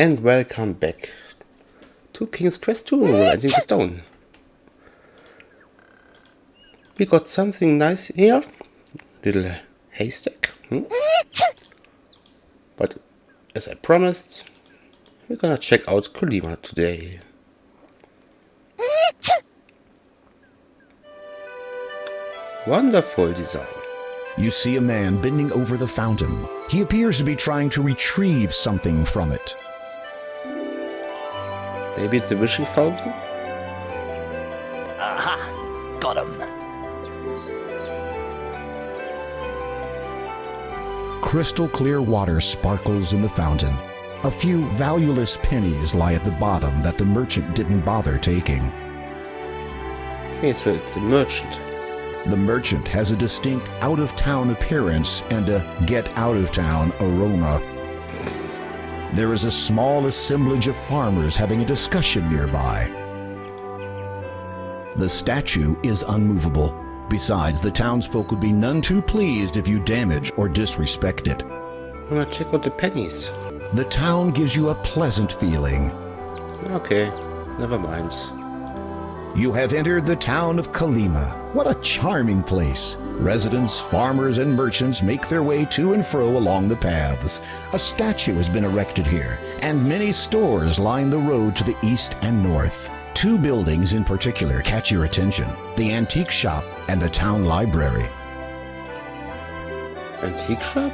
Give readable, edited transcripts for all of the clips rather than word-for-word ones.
And welcome back to King's Quest 2, Rising the Stone. We got something nice here. Little haystack. But as I promised, we're gonna check out Waldimart today. Wonderful design. You see a man bending over the fountain. He appears to be trying to retrieve something from it. Maybe it's a wishing fountain? Aha! Got him. Crystal clear water sparkles in the fountain. A few valueless pennies lie at the bottom that the merchant didn't bother taking. Okay, so it's a merchant. The merchant has a distinct out-of-town appearance and a get-out-of-town aroma. There is a small assemblage of farmers having a discussion nearby. The statue is unmovable. Besides, the townsfolk would be none too pleased if you damage or disrespect it. I'm gonna check out the pennies. The town gives you a pleasant feeling. Okay, never mind. You have entered the town of Kalima. What a charming place. Residents, farmers, and merchants make their way to and fro along the paths. A statue has been erected here, and many stores line the road to the east and north. Two buildings in particular catch your attention: the antique shop and the town library. Antique shop?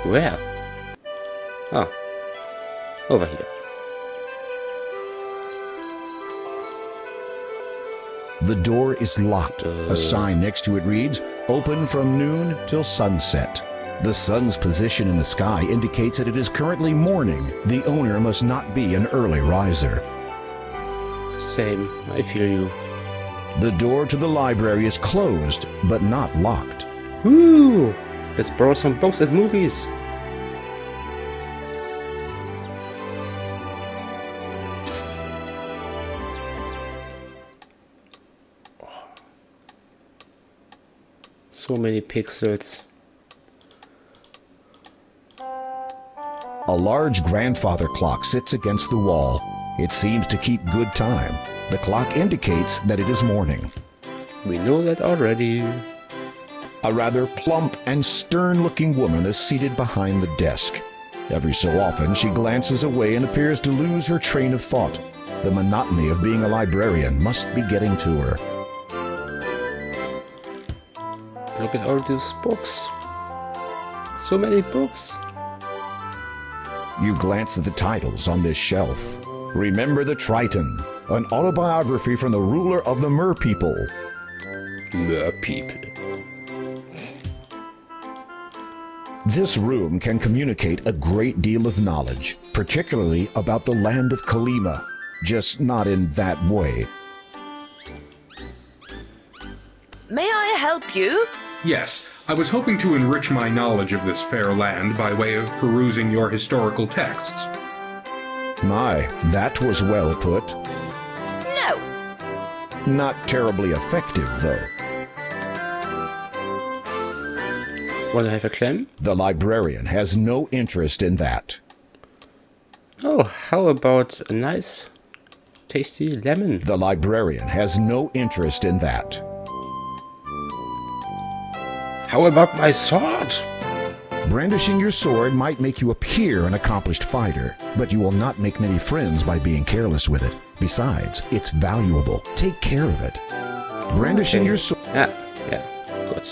Where? Ah, over here. The door is locked. A sign next to it reads, "Open from noon till sunset." The sun's position in the sky indicates that it is currently morning. The owner must not be an early riser. Same, I feel you. The door to the library is closed, but not locked. Woo! Let's borrow some books and movies. So many pixels. A large grandfather clock sits against the wall. It seems to keep good time. The clock indicates that it is morning. We know that already. A rather plump and stern-looking woman is seated behind the desk. Every so often, she glances away and appears to lose her train of thought. The monotony of being a librarian must be getting to her. Look at all these books. So many books. You glance at the titles on this shelf. Remember the Triton, an autobiography from the ruler of the Mer people. Mer people. This room can communicate a great deal of knowledge, particularly about the land of Kalima, just not in that way. May I help you? Yes, I was hoping to enrich my knowledge of this fair land by way of perusing your historical texts. My, that was well put. No. Not terribly effective, though. Wanna have a clam? The librarian has no interest in that. Oh, how about a nice, tasty lemon? The librarian has no interest in that. How about my sword? Brandishing your sword might make you appear an accomplished fighter, but you will not make many friends by being careless with it. Besides, it's valuable. Take care of it. Brandishing your sword... Yeah, good.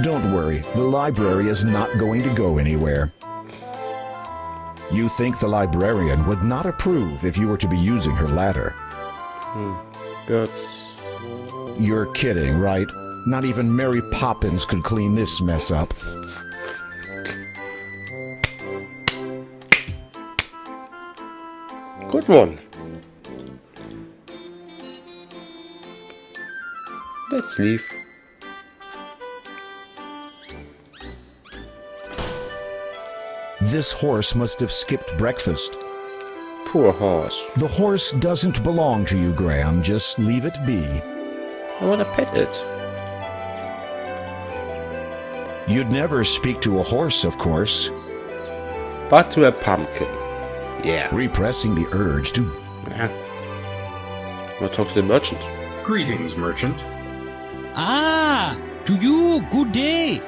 Don't worry, the library is not going to go anywhere. You think the librarian would not approve if you were to be using her ladder. Good. You're kidding, right? Not even Mary Poppins could clean this mess up. Good one. Let's leave. This horse must have skipped breakfast. Poor horse. The horse doesn't belong to you, Graham. Just leave it be. I wanna pet it. You'd never speak to a horse, of course. But to a pumpkin. Yeah. Repressing the urge to... Yeah. We'll talk to the merchant. Greetings, merchant. Ah, to you, good day.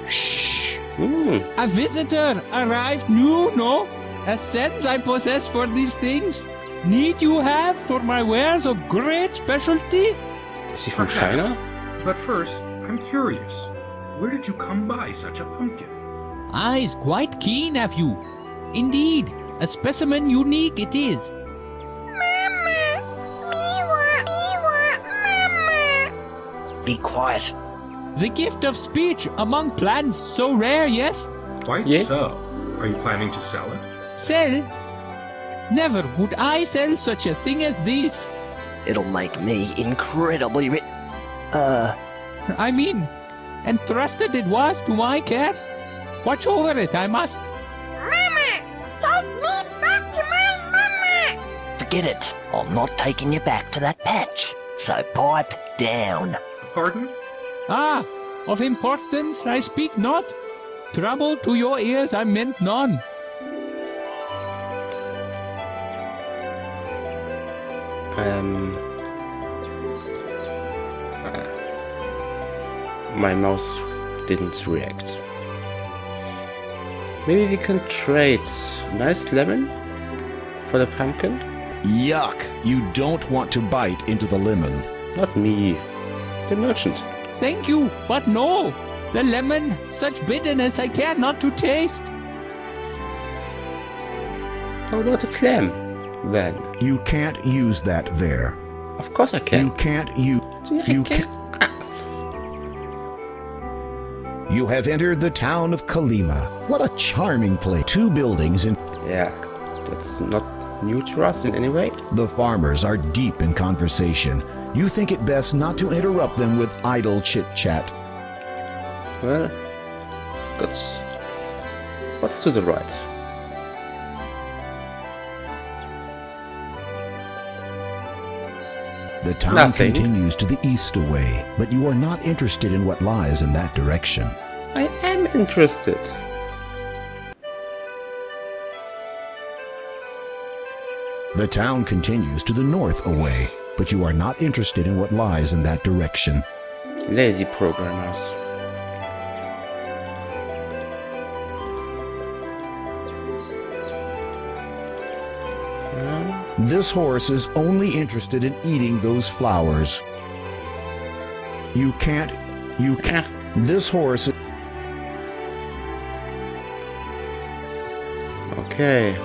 Shh. A visitor arrived new, no? A sense I possess for these things. Need you have for my wares of great specialty? Is he from Perhaps. China? But first, I'm curious. Where did you come by such a pumpkin? Eyes quite keen, have you? Indeed, a specimen unique it is. Be quiet. The gift of speech among plants so rare, yes? Quite Yes. so. Are you planning to sell it? Sell? Never would I sell such a thing as this. It'll make me incredibly rich. I mean, entrusted it was to my care. Watch over it, I must. Forget it. I'm not taking you back to that patch. So pipe down. Pardon? Ah, of importance I speak not. Trouble to your ears I meant none. My mouse didn't react. Maybe we can trade nice lemon for the pumpkin? Yuck! You don't want to bite into the lemon. Not me. The merchant. Thank you, but no. The lemon, such bitterness I care not to taste. How about a clam, then? You can't use that there. Of course I can. You can't use... I You can. can't... You have entered the town of Kalima. What a charming place. 2 buildings in... Yeah, that's not new to us in any way. The farmers are deep in conversation. You think it best not to interrupt them with idle chit-chat. Well, that's... What's to the right? The town Nothing. continues to the east away, but you are not interested in what lies in that direction. I am interested. The town continues to the north away, but you are not interested in what lies in that direction. Lazy programmers. This horse is only interested in eating those flowers. You can't... This horse... Okay.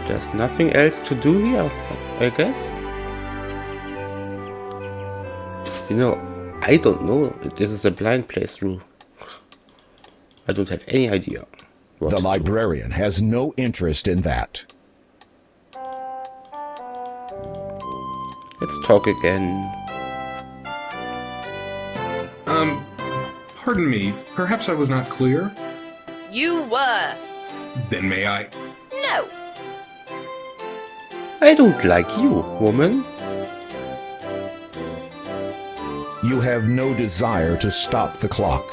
There's nothing else to do here, I guess. You know, I don't know. This is a blind playthrough. I don't have any idea. What The to do. librarian has no interest in that. Let's talk again. Pardon me. Perhaps I was not clear. You were. Then may I? No. I don't like you, woman. You have no desire to stop the clock.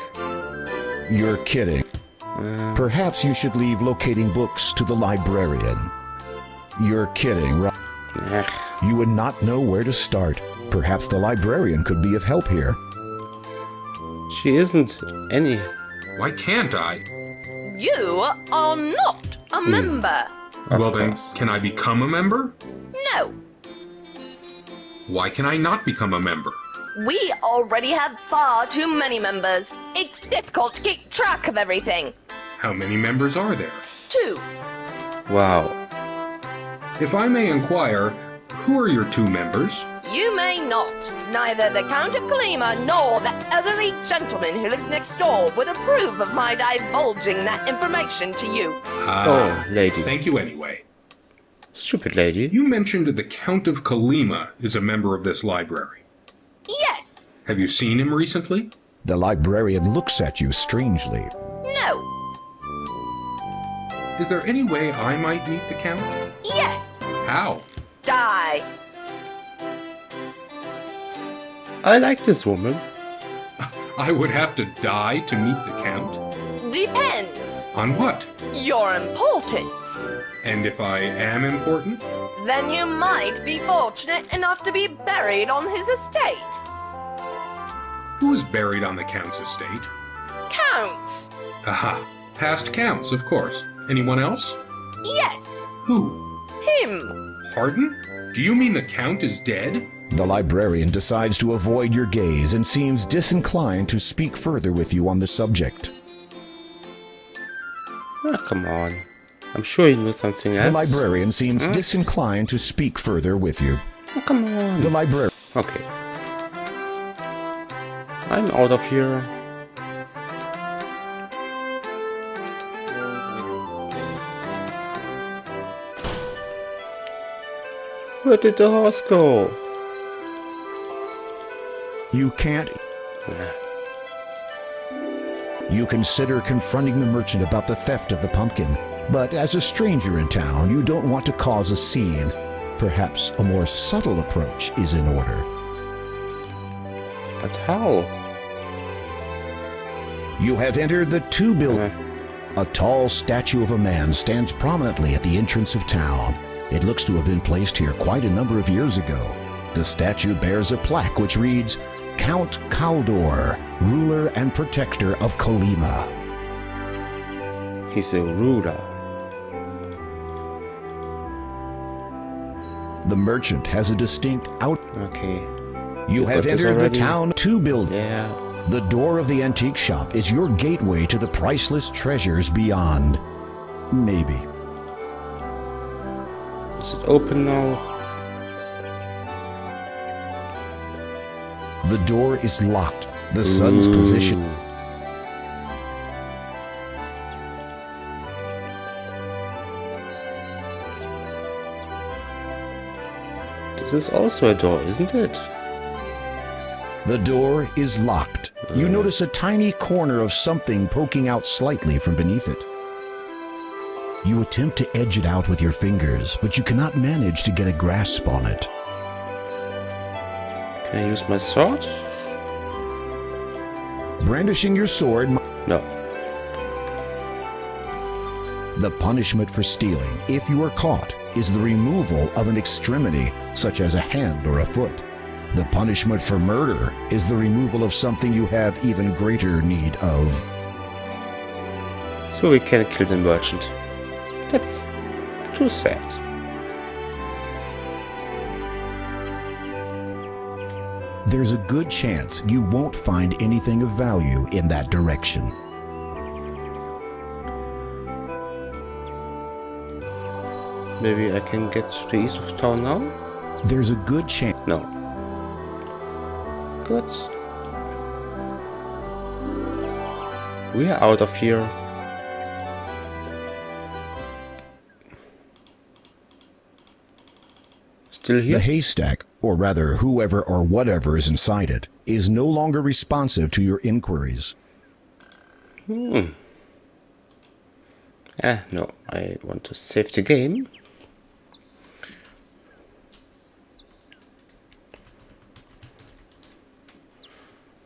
You're kidding. Perhaps you should leave locating books to the librarian. You're kidding, right? Ugh. You would not know where to start. Perhaps the librarian could be of help here. She isn't any. Why can't I? You are not a member. Of Well course. then, can I become a member? No. Why can I not become a member? We already have far too many members. It's difficult to keep track of everything. How many members are there? 2. Wow. If I may inquire, who are your 2 members? You may not. Neither the Count of Kalima nor the elderly gentleman who lives next door would approve of my divulging that information to you. Oh, lady. Thank you anyway. Stupid lady. You mentioned the Count of Kalima is a member of this library. Yes. Have you seen him recently? The librarian looks at you strangely. No. Is there any way I might meet the Count? Yes. How? Die. I like this woman. I would have to die to meet the Count? Depends. On what? Your importance. And if I am important? Then you might be fortunate enough to be buried on his estate. Who is buried on the Count's estate? Counts. Aha. Past Counts, of course. Anyone else? Yes. Who? Him. Pardon? Do you mean the Count is dead? The librarian decides to avoid your gaze and seems disinclined to speak further with you on the subject. Ah, come on. I'm sure you know something else. The librarian seems disinclined to speak further with you. Oh, come on. The librarian. Okay. I'm out of here. Where did the horse go? You can't. You consider confronting the merchant about the theft of the pumpkin, but as a stranger in town, you don't want to cause a scene. Perhaps a more subtle approach is in order. But how? You have entered the two buildings. A tall statue of a man stands prominently at the entrance of town. It looks to have been placed here quite a number of years ago. The statue bears a plaque which reads, Count Kaldor, ruler and protector of Kolyma. He's a ruler. The merchant has a distinct out. Okay. You You've have got this entered the already? town two buildings. Yeah. The door of the antique shop is your gateway to the priceless treasures beyond. Maybe. Is it open now? The door is locked. The sun's position. This is also a door, isn't it? The door is locked. You notice a tiny corner of something poking out slightly from beneath it. You attempt to edge it out with your fingers, but you cannot manage to get a grasp on it. Can I use my sword? Brandishing your sword, No. the punishment for stealing, if you are caught, is the removal of an extremity, such as a hand or a foot. The punishment for murder is the removal of something you have even greater need of. So we can kill the merchant. That's too sad. There's a good chance you won't find anything of value in that direction. Maybe I can get to the east of town now? There's a good chance. No. Good. We are out of here. Still here? The haystack, or rather whoever or whatever is inside it, is no longer responsive to your inquiries. No. I want to save the game.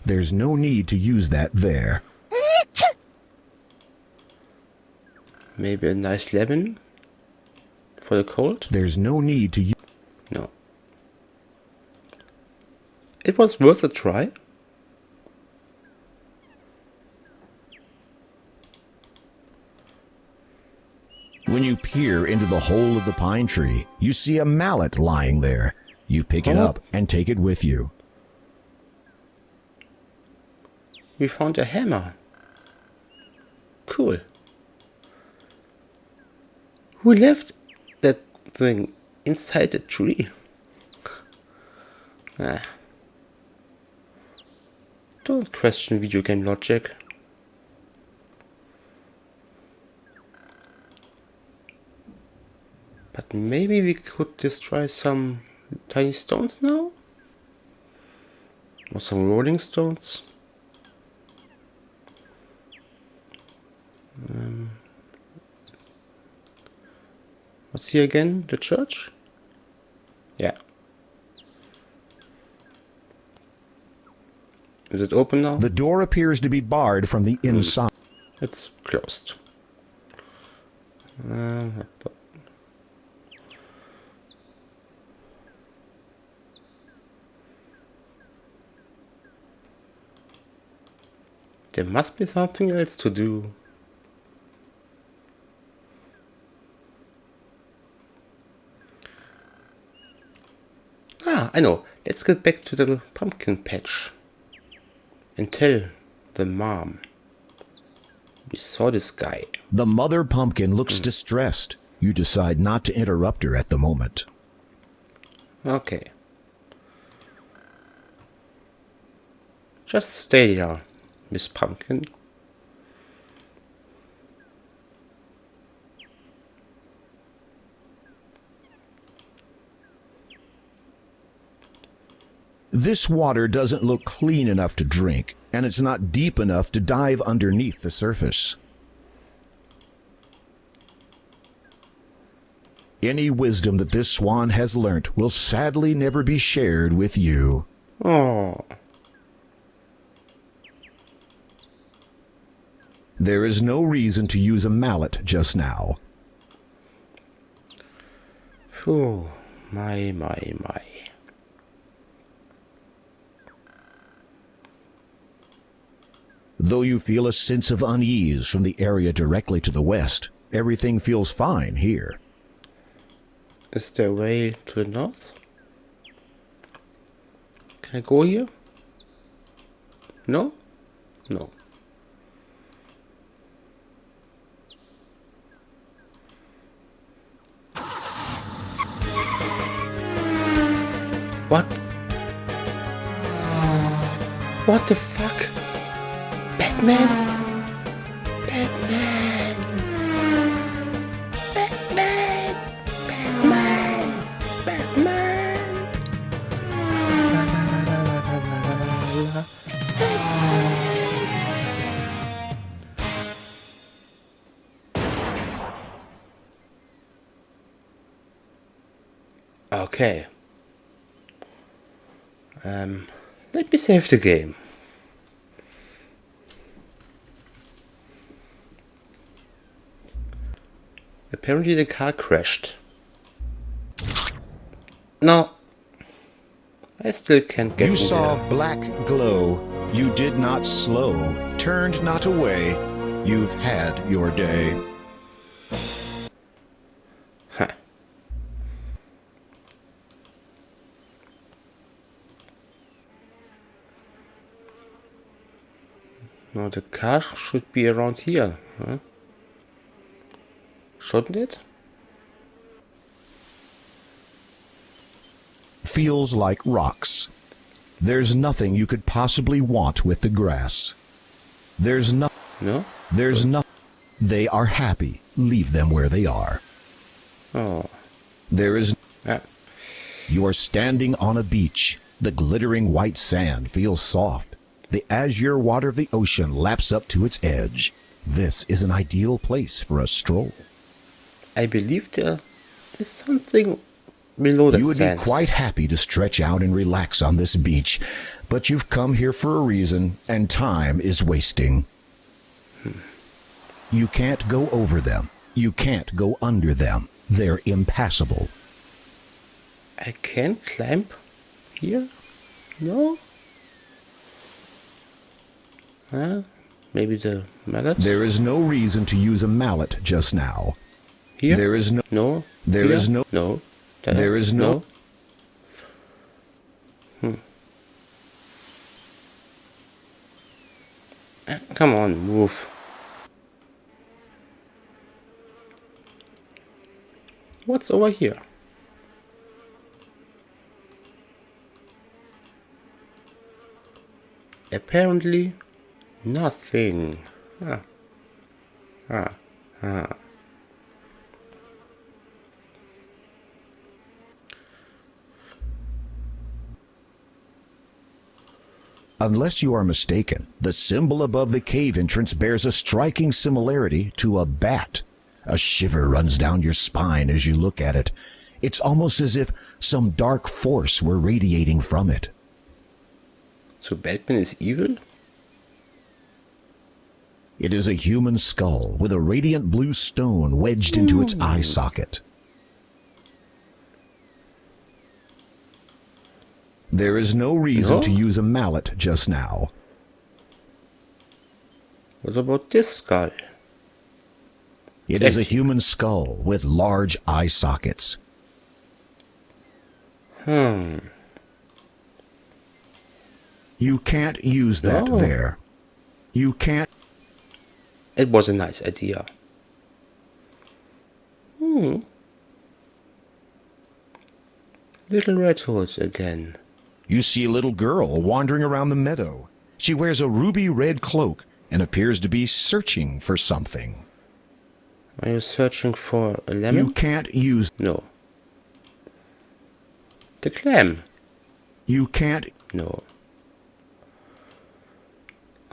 There's no need to use that there. Maybe a nice lemon for the cold? There's no need to use. No. It was worth a try. When you peer into the hole of the pine tree, you see a mallet lying there. You pick it Oh. up and take it with you. We found a hammer. Cool. Who left that thing inside the tree? Don't question video game logic. But maybe we could destroy some tiny stones now? Or some rolling stones? What's here again? The church? Yeah. Is it open now? The door appears to be barred from the inside. It's closed. There must be something else to do. Ah, I know. Let's get back to the pumpkin patch and tell the mom we saw this guy. The mother pumpkin looks distressed. You decide not to interrupt her at the moment. Okay. Just stay there, Miss Pumpkin. This water doesn't look clean enough to drink, and it's not deep enough to dive underneath the surface. Any wisdom that this swan has learnt will sadly never be shared with you. Oh. There is no reason to use a mallet just now. Phew. My. Though you feel a sense of unease from the area directly to the west, everything feels fine here. Is there a way to the north? Can I go here? No? No. What? What the fuck? Batman? Batman! Batman! Batman! Batman! La, la, la, la, la, la, la. Okay. Let me save the game. Apparently the car crashed. No. I still can't get You in saw there. black glow. You did not slow, turned not away. You've had your day. Huh. No, the car should be around here, huh? Shouldn't it? Feels like rocks. There's nothing you could possibly want with the grass. There's no. No? There's no. They are happy. Leave them where they are. Oh. There is. Ah. You are standing on a beach. The glittering white sand feels soft. The azure water of the ocean laps up to its edge. This is an ideal place for a stroll. I believe there is something below that You would sand. be quite happy to stretch out and relax on this beach, but you've come here for a reason, and time is wasting. You can't go over them. You can't go under them. They're impassable. I can't climb here? No? Maybe the mallet? There is no reason to use a mallet just now. Here? There is no. No. There Here? is no. No. There is no. Come on, move. What's over here? Apparently, nothing. Unless you are mistaken, the symbol above the cave entrance bears a striking similarity to a bat. A shiver runs down your spine as you look at it. It's almost as if some dark force were radiating from it. So Batman is evil? It is a human skull with a radiant blue stone wedged into its eye socket. There is no reason to use a mallet just now. What about this skull? It is a human skull with large eye sockets. Hmm. You can't use that there. You can't. It was a nice idea. Little Red Hood again. You see a little girl wandering around the meadow. She wears a ruby red cloak and appears to be searching for something. Are you searching for a lemon? You can't use. No. The clam? You can't. No.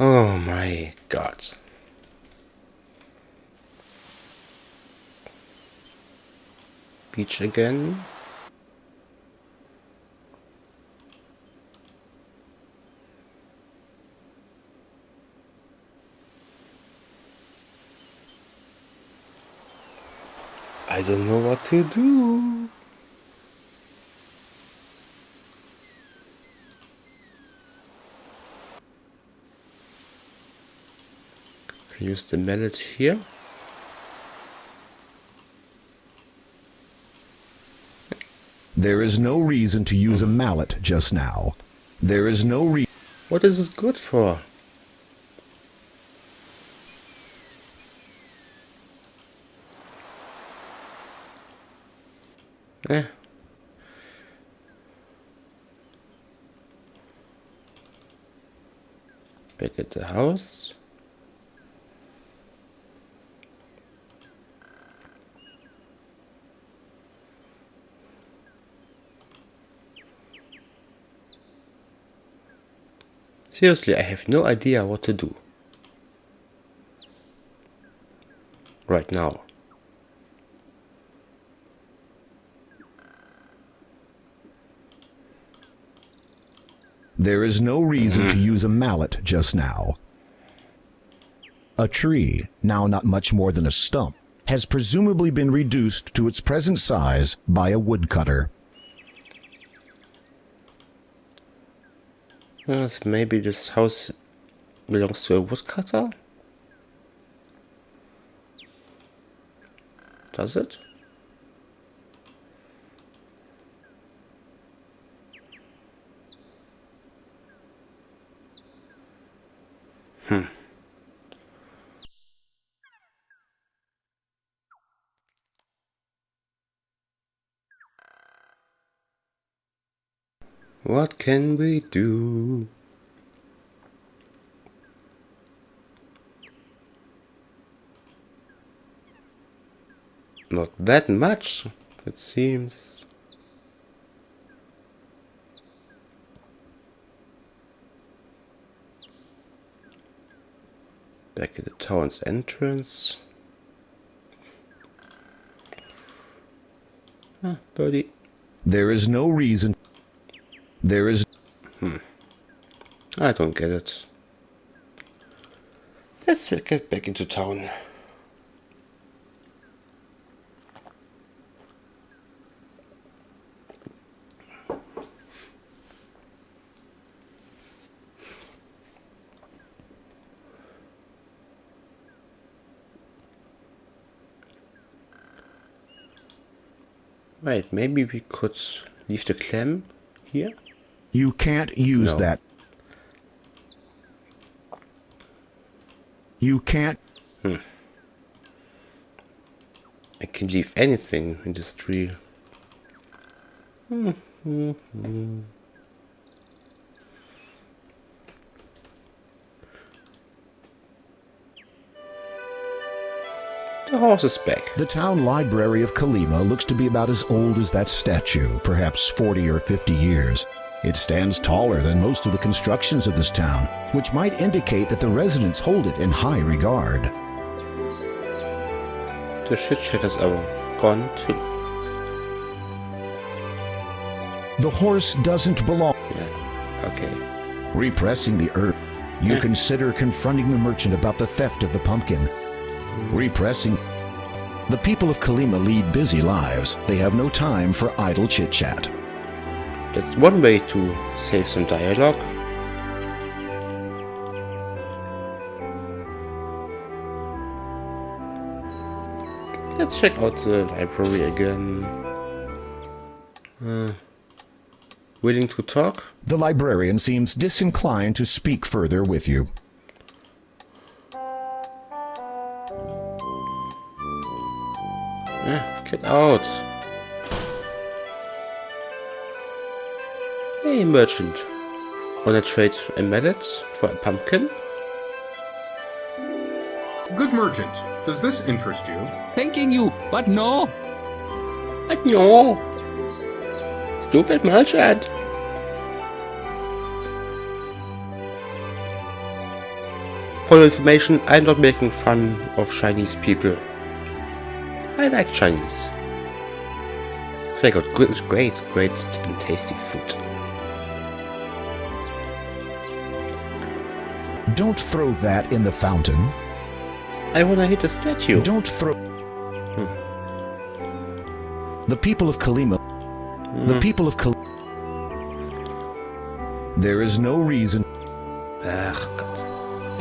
Oh my god. Beach again. I don't know what to do. Use the mallet here. There is no reason to use a mallet just now. There is no reason. What is it good for? Back at the house. Seriously, I have no idea what to do right now. There is no reason to use a mallet just now. A tree, now not much more than a stump, has presumably been reduced to its present size by a woodcutter. Yes, maybe this house belongs to a woodcutter? Does it? What can we do? Not that much, it seems. Back at the town's entrance. Ah, birdie. There is no reason. There is. I don't get it. Let's get back into town. Right, maybe we could leave the clam here? You can't use that. You can't. I can leave anything in this tree. The horse is back. The town library of Kalima looks to be about as old as that statue, perhaps 40 or 50 years. It stands taller than most of the constructions of this town, which might indicate that the residents hold it in high regard. The shit shatters are gone too. The horse doesn't belong. Yeah, okay. Repressing the urge. You consider confronting the merchant about the theft of the pumpkin. Repressing. The people of Kalima lead busy lives. They have no time for idle chit-chat. That's one way to save some dialogue. Let's check out the library again. Willing to talk? The librarian seems disinclined to speak further with you. Get out. Hey, merchant. Wanna trade a mallet for a pumpkin? Good merchant, does this interest you? Thanking you, but no. But no. Stupid merchant. For your information, I'm not making fun of Chinese people. I like Chinese. They got great and tasty food. Don't throw that in the fountain. I wanna hit a statue. Don't throw... The people of Kalima... The people of Kalima... There is no reason... Ugh, God.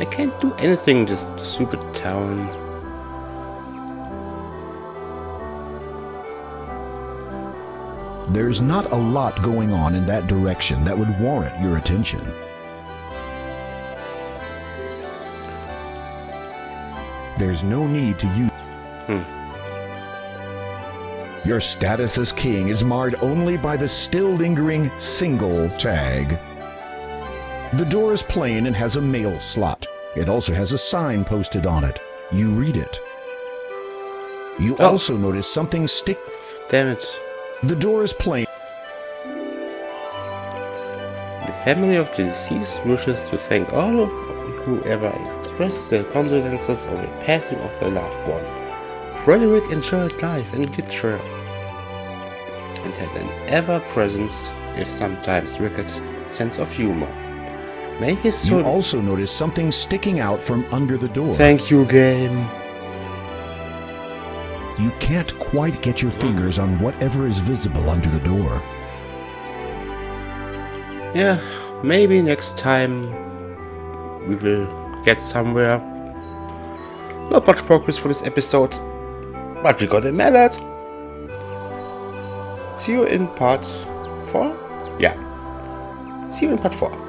I can't do anything in this stupid town. There's not a lot going on in that direction that would warrant your attention. There's no need to use... Your status as king is marred only by the still lingering single tag. The door is plain and has a mail slot. It also has a sign posted on it. You read it. You also notice something stick... Damn it. The door is plain. The family of the deceased wishes to thank all whoever expressed their condolences on the passing of their loved one. Frederick enjoyed life and literature and had an ever-present, if sometimes wicked, sense of humor. May his soul... You also notice something sticking out from under the door. Thank you, game. You can't quite get your fingers on whatever is visible under the door. Yeah, maybe next time we will get somewhere. Not much progress for this episode, but we got a mallet. See you in part 4? Yeah. See you in part 4.